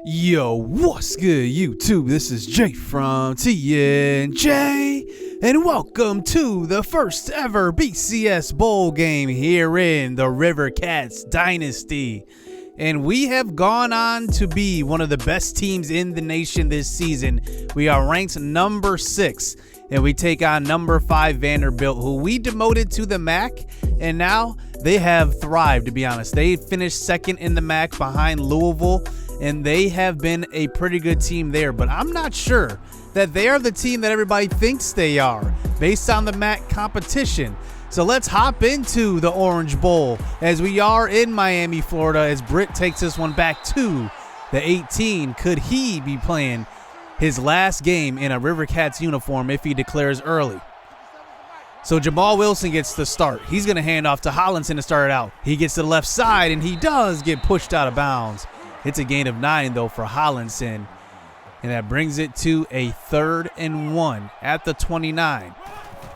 Yo, what's good, YouTube? This is Jay from TNJ, and welcome to the first ever BCS bowl game here in the Rivercats Dynasty. And we have gone on to be one of the best teams in the nation this season. We are ranked number 6, and we take on number 5 Vanderbilt, who we demoted to the MAC, and now they have thrived, to be honest. They finished second in the MAC behind Louisville, and they have been a pretty good team there, but I'm not sure that they are the team that everybody thinks they are based on the MAC competition. So let's hop into the Orange Bowl as we are in Miami, Florida, as Britt takes this one back to the 18. Could he be playing his last game in a Rivercats uniform if he declares early? So Jamal Wilson gets the start. He's going to hand off to Hollinson to start it out. He gets to the left side, and he does get pushed out of bounds. It's a gain of 9, though, for Hollinson, and that brings it to a 3rd and 1 at the 29.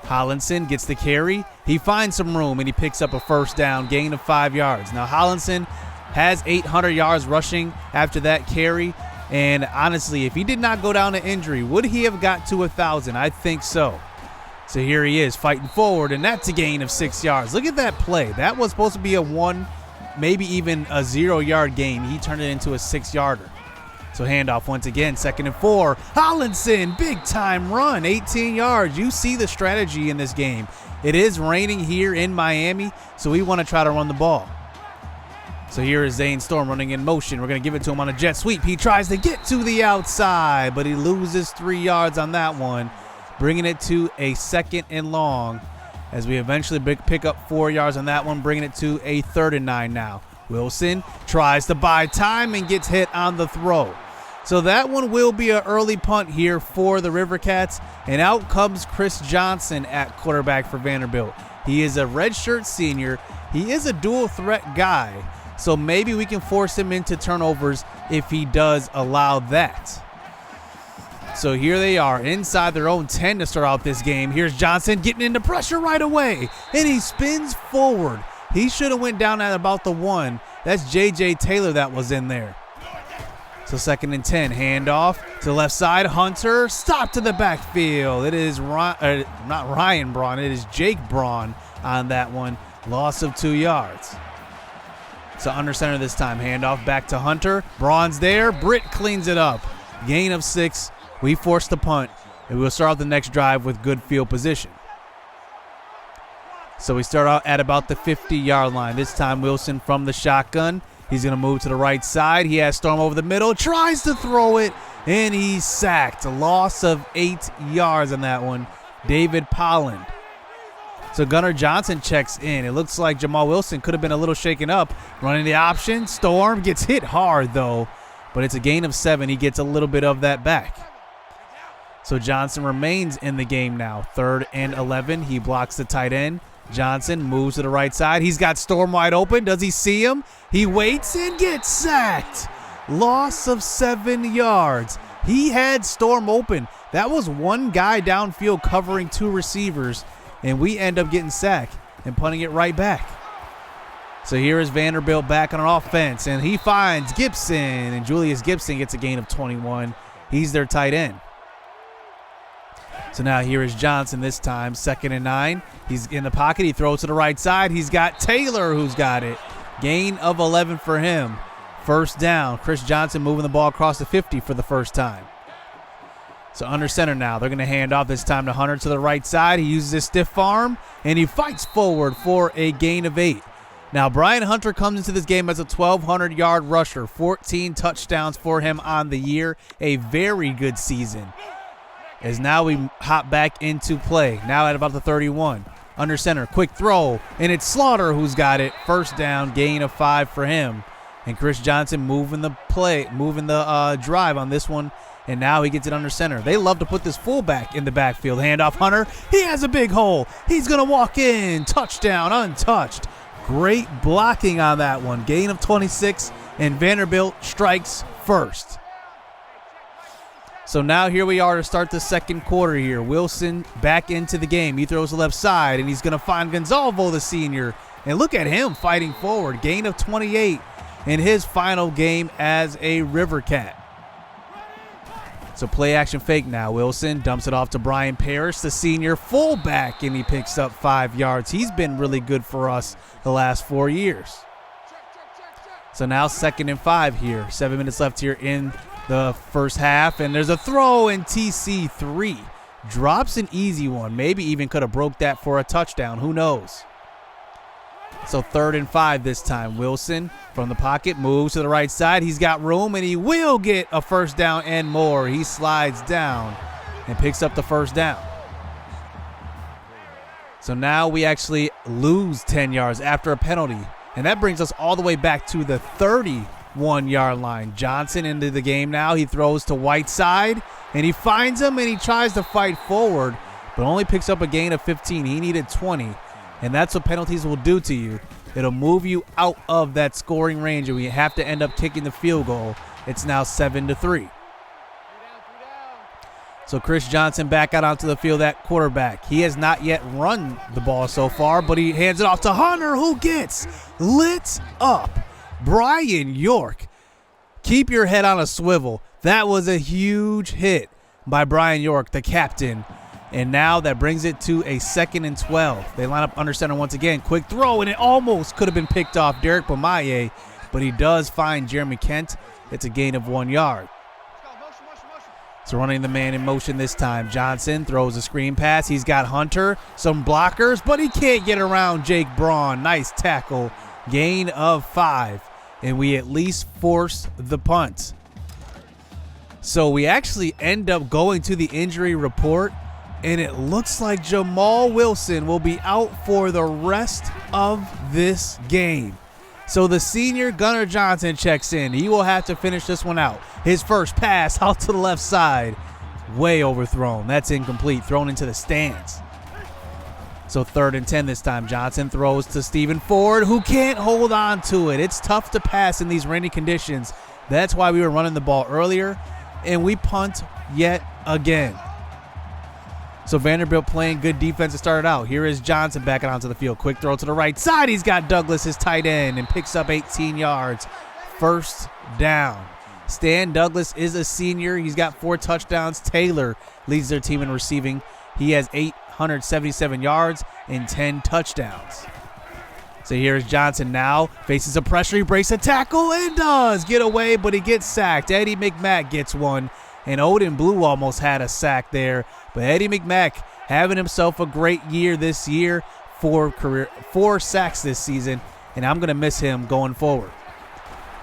Hollinson gets the carry. He finds some room, and he picks up a first down, gain of 5 yards. Now, Hollinson has 800 yards rushing after that carry, and honestly, if he did not go down to injury, would he have got to 1,000? I think so. So here he is fighting forward, and that's a gain of 6 yards. Look at that play. That was supposed to be a 1, maybe even a 0-yard gain. He turned it into a 6-yarder. So handoff once again, 2nd and 4. Hollinson, big time run, 18 yards. You see the strategy in this game. It is raining here in Miami, so we want to try to run the ball. So here is Zane Storm running in motion. We're going to give it to him on a jet sweep. He tries to get to the outside, but he loses 3 yards on that one, bringing it to a 2nd and long as we eventually pick up 4 yards on that one, bringing it to a 3rd and 9 now. Wilson tries to buy time and gets hit on the throw. So that one will be an early punt here for the Rivercats, and out comes Chris Johnson at quarterback for Vanderbilt. He is a redshirt senior. He is a dual threat guy, so maybe we can force him into turnovers if he does allow that. So here they are inside their own 10 to start out this game. Here's Johnson getting into pressure right away, and he spins forward. He should have went down at about the 1. That's J.J. Taylor that was in there. So 2nd and 10, handoff to the left side. Hunter, stop to the backfield. It is not Ryan Braun, it is Jake Braun on that one. Loss of 2 yards. So under center this time, handoff back to Hunter. Braun's there, Britt cleans it up. Gain of 6. We force the punt, and we'll start out the next drive with good field position. So we start out at about the 50-yard line. This time Wilson from the shotgun. He's going to move to the right side. He has Storm over the middle, tries to throw it, and he's sacked. A loss of 8 yards on that one. David Polland. So Gunnar Johnson checks in. It looks like Jamal Wilson could have been a little shaken up. Running the option. Storm gets hit hard, though, but it's a gain of 7. He gets a little bit of that back. So Johnson remains in the game now. 3rd and 11. He blocks the tight end. Johnson moves to the right side. He's got Storm wide open. Does he see him? He waits and gets sacked. Loss of 7 yards. He had Storm open. That was one guy downfield covering 2 receivers, and we end up getting sacked and punting it right back. So here is Vanderbilt back on offense, and he finds Gibson, and Julius Gibson gets a gain of 21. He's their tight end. So now here is Johnson this time, 2nd and 9. He's in the pocket. He throws to the right side. He's got Taylor who's got it. Gain of 11 for him. 1st down. Chris Johnson moving the ball across the 50 for the first time. So under center now. They're going to hand off this time to Hunter to the right side. He uses his stiff arm, and he fights forward for a gain of 8. Now Brian Hunter comes into this game as a 1,200-yard rusher. 14 touchdowns for him on the year. A very good season. As now we hop back into play. Now at about the 31. Under center, quick throw, and it's Slaughter who's got it. 1st down, gain of 5 for him. And Chris Johnson moving the drive on this one, and now he gets it under center. They love to put this fullback in the backfield. Handoff Hunter. He has a big hole. He's going to walk in. Touchdown, untouched. Great blocking on that one. Gain of 26, and Vanderbilt strikes first. So now here we are to start the 2nd quarter here. Wilson back into the game. He throws the left side, and he's going to find Gonzalvo, the senior. And look at him fighting forward. Gain of 28 in his final game as a Rivercat. So play action fake now. Wilson dumps it off to Brian Parrish, the senior fullback, and he picks up 5 yards. He's been really good for us the last 4 years. So now 2nd and 5 here. 7 minutes left here in the first half, and there's a throw, and TC3 drops an easy one. Maybe even could have broke that for a touchdown. Who knows? So 3rd and 5 this time. Wilson from the pocket moves to the right side. He's got room, and he will get a first down and more. He slides down and picks up the first down. So now we actually lose 10 yards after a penalty, and that brings us all the way back to the 31-yard line. Johnson into the game now. He throws to Whiteside, and he finds him, and he tries to fight forward, but only picks up a gain of 15. He needed 20. And that's what penalties will do to you. It'll move you out of that scoring range, and we have to end up kicking the field goal. It's now 7-3. So Chris Johnson back out onto the field at quarterback. He has not yet run the ball so far, but he hands it off to Hunter, who gets lit up. Brian York, keep your head on a swivel. That was a huge hit by Brian York, the captain. And now that brings it to a 2nd and 12. They line up under center once again. Quick throw, and it almost could have been picked off Derek Bomaye, but he does find Jeremy Kent. It's a gain of 1 yard. So running the man in motion this time. Johnson throws a screen pass. He's got Hunter, some blockers, but he can't get around Jake Braun. Nice tackle. Gain of 5, and we at least force the punt. So we actually end up going to the injury report, and it looks like Jamal Wilson will be out for the rest of this game. So the senior Gunnar Johnson checks in. He will have to finish this one out. His first pass out to the left side. Way overthrown. That's incomplete. Thrown into the stands. So 3rd and 10 this time. Johnson throws to Stephen Ford, who can't hold on to it. It's tough to pass in these rainy conditions. That's why we were running the ball earlier, and we punt yet again. So Vanderbilt playing good defense to start it out. Here is Johnson backing onto the field. Quick throw to the right side. He's got Douglas, his tight end, and picks up 18 yards. First down. Stan Douglas is a senior. He's got 4 touchdowns. Taylor leads their team in receiving. He has 877 yards and 10 touchdowns. So here's Johnson now. Faces a pressure. He breaks a tackle and does get away, but he gets sacked. Eddie McMack gets one. And Odin Blue almost had a sack there. But Eddie McMack having himself a great year this year. 4 sacks this season. And I'm going to miss him going forward.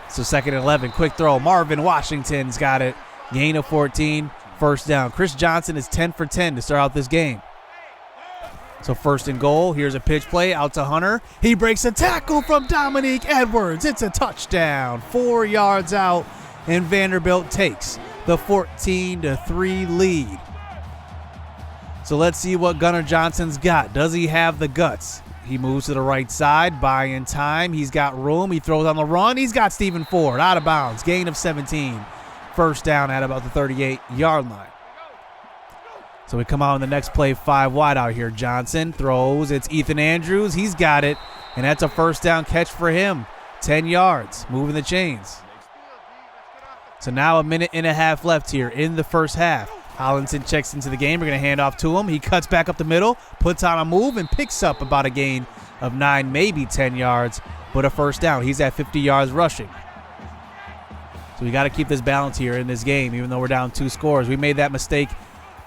So 2nd and 11. Quick throw. Marvin Washington's got it. Gain of 14. First down. Chris Johnson is 10 for 10 to start out this game. So 1st and goal. Here's a pitch play out to Hunter. He breaks a tackle from Dominique Edwards. It's a touchdown. 4 yards out. And Vanderbilt takes the 14-3 lead. So let's see what Gunnar Johnson's got. Does he have the guts? He moves to the right side, buying time. He's got room. He throws on the run. He's got Stephen Ford out of bounds. Gain of 17. First down at about the 38-yard line. So we come out in the next play 5 wide out here. Johnson throws. It's Ethan Andrews. He's got it. And that's a first down catch for him. 10 yards. Moving the chains. So now 1.5 minutes left here in the first half. Hollinson checks into the game. We're going to hand off to him. He cuts back up the middle, puts on a move, and picks up about a gain of 9, maybe 10 yards, but a first down. He's at 50 yards rushing. So we got to keep this balance here in this game, even though we're down 2 scores. We made that mistake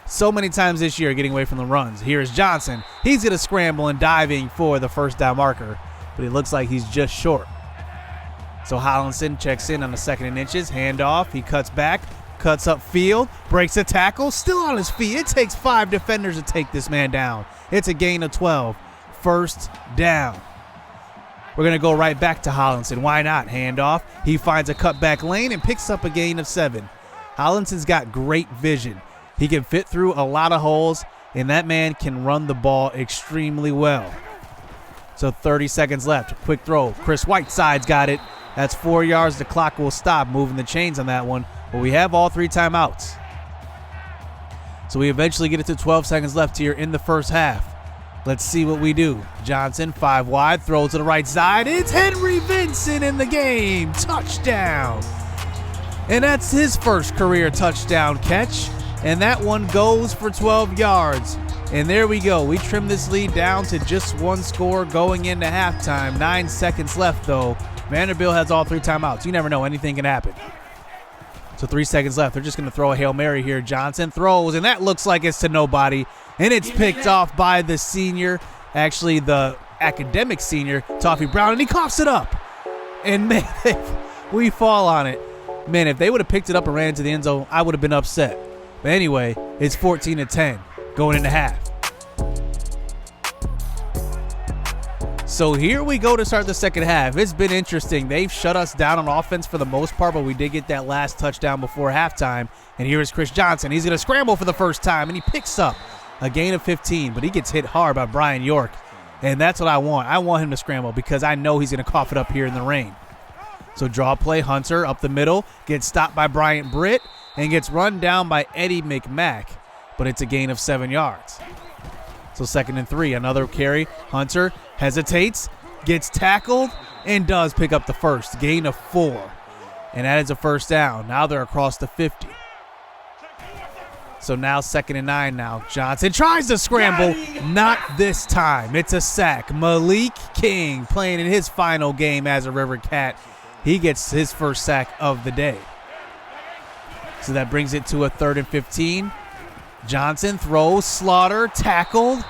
so many times this year getting away from the runs. Here's Johnson. He's going to scramble and diving for the first down marker, but it looks like he's just short. So Hollinson checks in on the 2nd and inches. Handoff. He cuts back. Cuts up field. Breaks a tackle. Still on his feet. It takes 5 defenders to take this man down. It's a gain of 12. First down. We're going to go right back to Hollinson. Why not? Handoff. He finds a cutback lane and picks up a gain of 7. Hollinson's got great vision. He can fit through a lot of holes, and that man can run the ball extremely well. So 30 seconds left. Quick throw. Chris Whiteside's got it. That's 4 yards. The clock will stop. Moving the chains on that one. But we have all 3 timeouts. So we eventually get it to 12 seconds left here in the first half. Let's see what we do. Johnson, 5 wide, throws to the right side. It's Henry Vincent in the game. Touchdown. And that's his first career touchdown catch. And that one goes for 12 yards. And there we go. We trim this lead down to just one score going into halftime. 9 seconds left, though. Vanderbilt has all 3 timeouts. You never know. Anything can happen. So 3 seconds left. They're just going to throw a Hail Mary here. Johnson throws, and that looks like it's to nobody. And it's picked off by the senior, actually the academic senior, Toffee Brown, and he coughs it up. And, man, we fall on it. Man, if they would have picked it up and ran into the end zone, I would have been upset. But anyway, it's 14-10 going into half. So here we go to start the second half. It's been interesting. They've shut us down on offense for the most part, but we did get that last touchdown before halftime. And here is Chris Johnson. He's going to scramble for the first time, and he picks up a gain of 15, but he gets hit hard by Brian York. And that's what I want. I want him to scramble because I know he's going to cough it up here in the rain. So draw play, Hunter up the middle, gets stopped by Bryant Britt, and gets run down by Eddie McMack, but it's a gain of 7 yards. So 2nd and 3, another carry. Hunter hesitates, gets tackled, and does pick up the first. Gain of 4, and that is a first down. Now they're across the 50. So now 2nd and 9 now. Johnson tries to scramble. Not this time. It's a sack. Malik King playing in his final game as a Rivercat. He gets his first sack of the day. So that brings it to a 3rd and 15. Johnson throws, Slaughter tackled,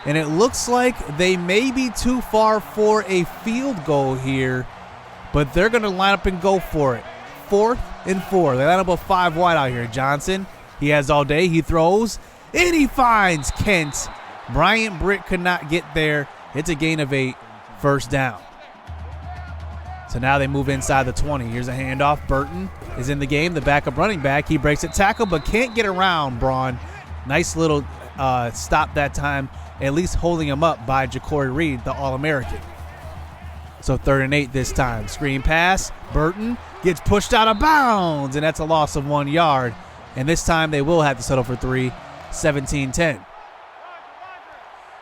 and it looks like they may be too far for a field goal here, but they're going to line up and go for it. 4th and 4. They line up a 5 wide out here. Johnson, he has all day. He throws, and he finds Kent. Bryant Britt could not get there. It's a gain of 8, first down. So now they move inside the 20. Here's a handoff. Burton is in the game, the backup running back. He breaks a tackle but can't get around Braun. Nice little stop that time, at least holding him up by Ja'Cory Reed, the All-American. So 3rd and 8 this time. Screen pass. Burton gets pushed out of bounds, and that's a loss of 1 yard. And this time they will have to settle for 3, 17-10.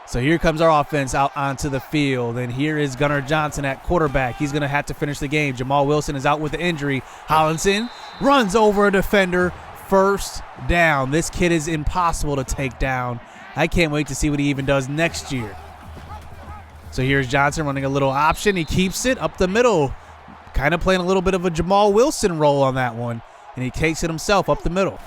So here comes our offense out onto the field, and here is Gunnar Johnson at quarterback. He's going to have to finish the game. Jamal Wilson is out with the injury. Hollinson runs over a defender. First down. This kid is impossible to take down. I can't wait to see what he even does next year. So here's Johnson running a little option. He keeps it up the middle, kind of playing a little bit of a Jamal Wilson role on that one, and he takes it himself up the middle.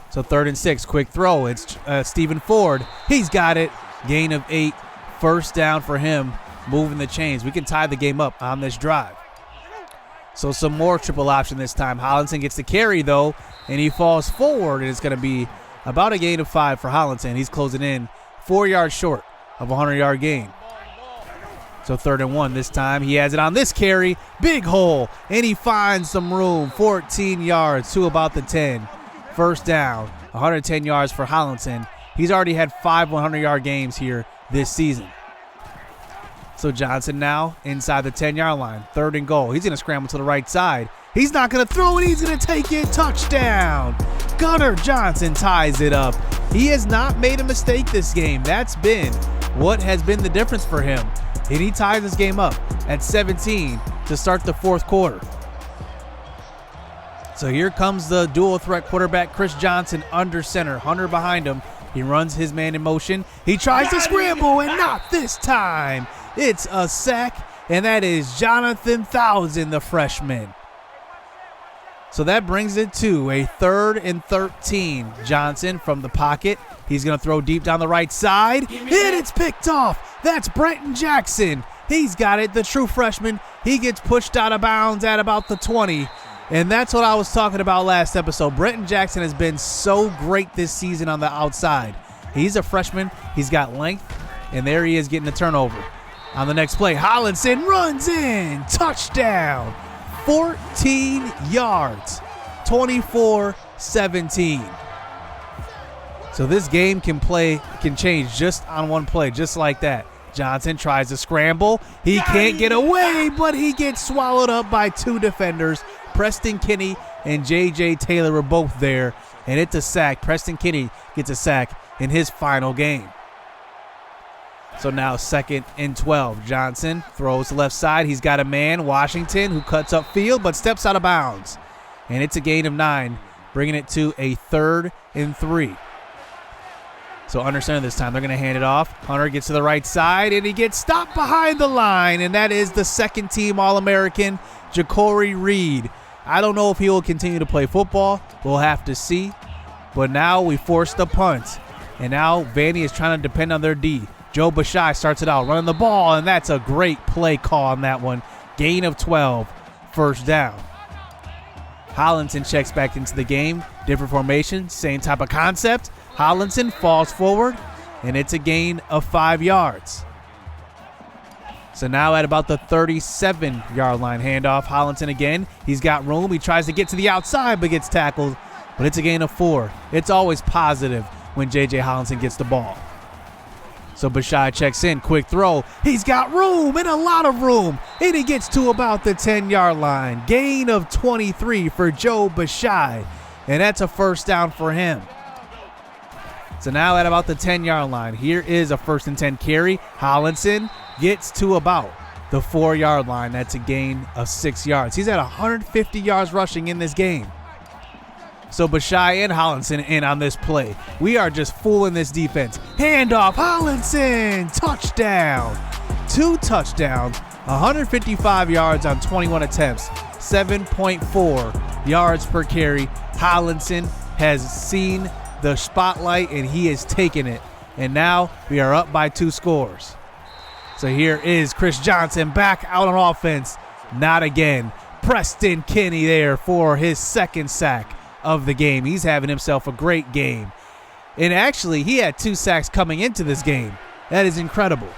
So 3rd and 6, quick throw. It's Stephen Ford. He's got it. Gain of 8, first down for him, moving the chains. We can tie the game up on this drive. So some more triple option this time. Hollinson gets the carry, though, and he falls forward, and it's going to be about a gain of 5 for Hollinson. He's closing in 4 yards short of a 100-yard gain. So 3rd and 1 this time. He has it on this carry. Big hole, and he finds some room. 14 yards to about the 10. First down, 110 yards for Hollinson. He's already had 5 100-yard games here this season. So Johnson now inside the 10-yard line. 3rd and goal. He's going to scramble to the right side. He's not going to throw it. He's going to take it. Touchdown. Gunnar Johnson ties it up. He has not made a mistake this game. That's been what has been the difference for him. And he ties this game up at 17 to start the 4th quarter. So here comes the dual threat quarterback, Chris Johnson, under center. Hunter behind him. He runs his man in motion. He tries to scramble, and not this time. It's a sack, and that is Jonathan Thousand, the freshman. So that brings it to a 3rd and 13. Johnson from the pocket. He's going to throw deep down the right side, and it's picked off. That's Brenton Jackson. He's got it, the true freshman. He gets pushed out of bounds at about the 20. And that's what I was talking about last episode. Brenton Jackson has been so great this season on the outside. He's a freshman. He's got length. And there he is getting the turnover. On the next play, Hollinson runs in. Touchdown. 14 yards. 24-17. So this game can change just on one play, just like that. Johnson tries to scramble. He can't get away, but he gets swallowed up by 2 defenders. Preston Kinney and J.J. Taylor were both there, and it's a sack. Preston Kinney gets a sack in his final game. So now 2nd and 12. Johnson throws to left side. He's got a man, Washington, who cuts upfield but steps out of bounds. and it's a gain of 9, bringing it to a 3rd and 3. So under center this time, they're going to hand it off. Hunter gets to the right side, and he gets stopped behind the line, and that is the second-team All-American, Ja'Cory Reed. I don't know if he will continue to play football. We'll have to see. But now we force the punt, and now Vandy is trying to depend on their D. Joe Bashai starts it out, running the ball, and that's a great play call on that one. Gain of 12, first down. Hollinson checks back into the game. Different formation, same type of concept. Hollinson falls forward, and it's a gain of 5 yards. So now at about the 37-yard line, handoff. Hollinson again. He's got room. He tries to get to the outside, but gets tackled. But it's a gain of 4. It's always positive when J.J. Hollinson gets the ball. So Bashai checks in. Quick throw. He's got room, and a lot of room. And he gets to about the 10-yard line. Gain of 23 for Joe Bashai. And that's a first down for him. So now at about the 10-yard line, here is a 1st and 10 carry. Hollinson gets to about the 4-yard line. That's a gain of 6 yards. He's at 150 yards rushing in this game. So Bashai and Hollinson in on this play. We are just fooling this defense. Handoff, Hollinson, touchdown. 2 touchdowns, 155 yards on 21 attempts, 7.4 yards per carry. Hollinson has seen the spotlight, and he has taken it. And now we are up by 2 scores. So here is Chris Johnson back out on offense. Not again. Preston Kinney there for his 2nd sack of the game. He's having himself a great game. And actually, he had 2 sacks coming into this game. That is incredible.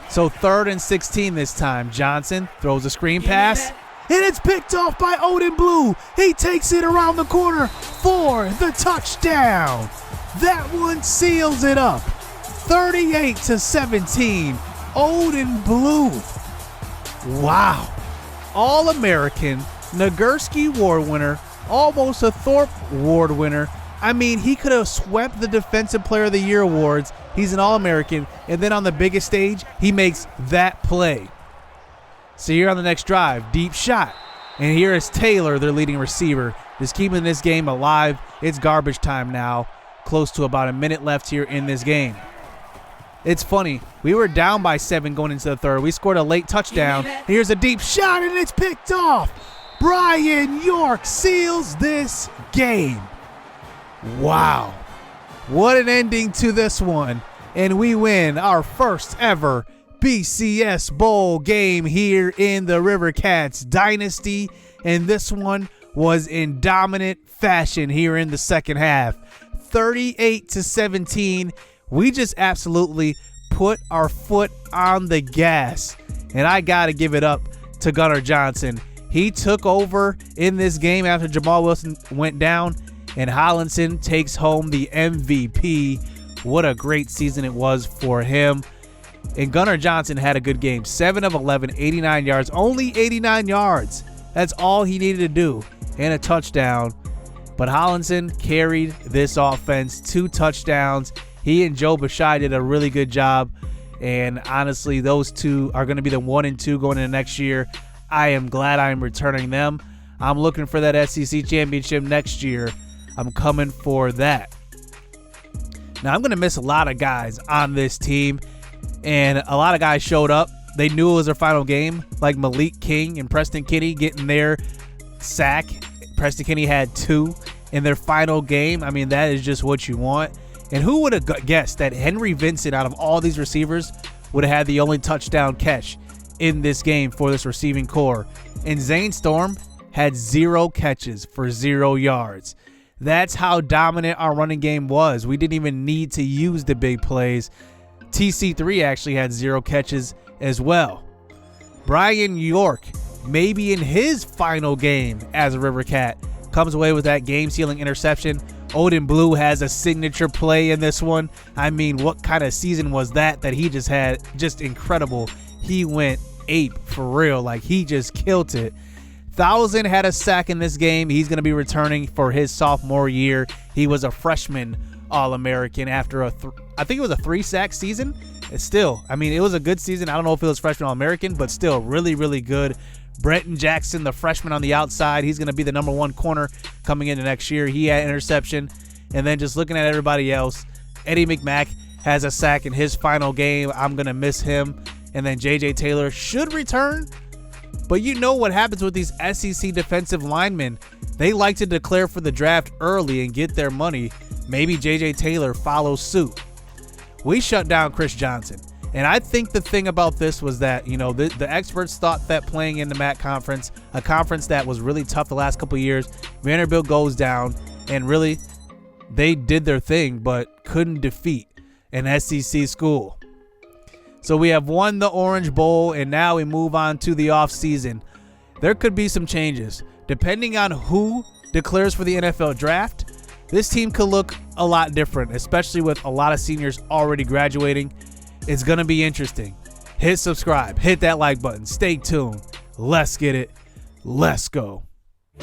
So 3rd and 16 this time. Johnson throws a screen pass, and it's picked off by Odin Blue. He takes it around the corner for the touchdown. That one seals it up. 38-17. Odin Blue. Wow. All-American, Nagurski Award winner, almost a Thorpe Award winner. I mean, he could have swept the Defensive Player of the Year awards. He's an All-American, and then on the biggest stage, he makes that play. So here on the next drive, deep shot. And here is Taylor, their leading receiver, just keeping this game alive. It's garbage time now. Close to about a minute left here in this game. It's funny. We were down by 7 going into the 3rd. We scored a late touchdown. Here's a deep shot, and it's picked off. Brian York seals this game. Wow. What an ending to this one. And we win our first ever BCS Bowl game here in the Rivercats Dynasty. And this one was in dominant fashion here in the second half. 38-17. We just absolutely put our foot on the gas. And I got to give it up to Gunnar Johnson. He took over in this game after Jamal Wilson went down, and Hollinson takes home the MVP. What a great season it was for him. And Gunnar Johnson had a good game. 7 of 11, 89 yards. Only 89 yards. That's all he needed to do. And a touchdown. But Hollinson carried this offense. 2 touchdowns. He and Joe Bashai did a really good job. And honestly, those 2 are going to be the 1 and 2 going into next year. I am glad I am returning them. I'm looking for that SEC championship next year. I'm coming for that. Now, I'm going to miss a lot of guys on this team. And a lot of guys showed up. They knew it was their final game, like Malik King and Preston Kinney getting their sack. Preston Kinney had 2 in their final game. I mean, that is just what you want. And who would have guessed that Henry Vincent, out of all these receivers, would have had the only touchdown catch in this game for this receiving core? And Zane Storm had 0 catches for 0 yards. That's how dominant our running game was. We didn't even need to use the big plays. TC3 actually had 0 catches as well. Brian York, maybe in his final game as a Rivercat, comes away with that game-sealing interception. Odin Blue has a signature play in this one. I mean, what kind of season was that he just had? Just incredible. He went ape for real. Like, he just killed it. Thousand had a sack in this game. He's going to be returning for his sophomore year. He was a freshman All-American after I think it was a 3-sack season. It's still, I mean, it was a good season. I don't know if it was freshman All-American, but still really, really good Brenton Jackson, the freshman on the outside, he's going to be the number 1 corner coming into next year. He had an interception. And then just looking at everybody else, Eddie McMack has a sack in his final game. I'm going to miss him. And then J.J. Taylor should return. But you know what happens with these SEC defensive linemen. They like to declare for the draft early and get their money. Maybe J.J. Taylor follows suit. We shut down Chris Johnson. And I think the thing about this was that, the experts thought that playing in the MAC conference, a conference that was really tough the last couple of years, Vanderbilt goes down, and really they did their thing but couldn't defeat an SEC school. So we have won the Orange Bowl, and now we move on to the offseason. There could be some changes. Depending on who declares for the NFL draft, this team could look a lot different, especially with a lot of seniors already graduating. It's going to be interesting. Hit subscribe. Hit that like button. Stay tuned. Let's get it. Let's go.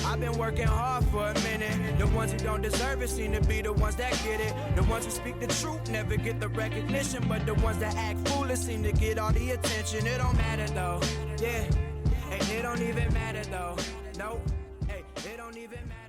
I've been working hard for a minute. The ones who don't deserve it seem to be the ones that get it. The ones who speak the truth never get the recognition, but the ones that act foolish seem to get all the attention. It don't matter though. Yeah. Hey, it don't even matter though. Nope. Hey, it don't even matter.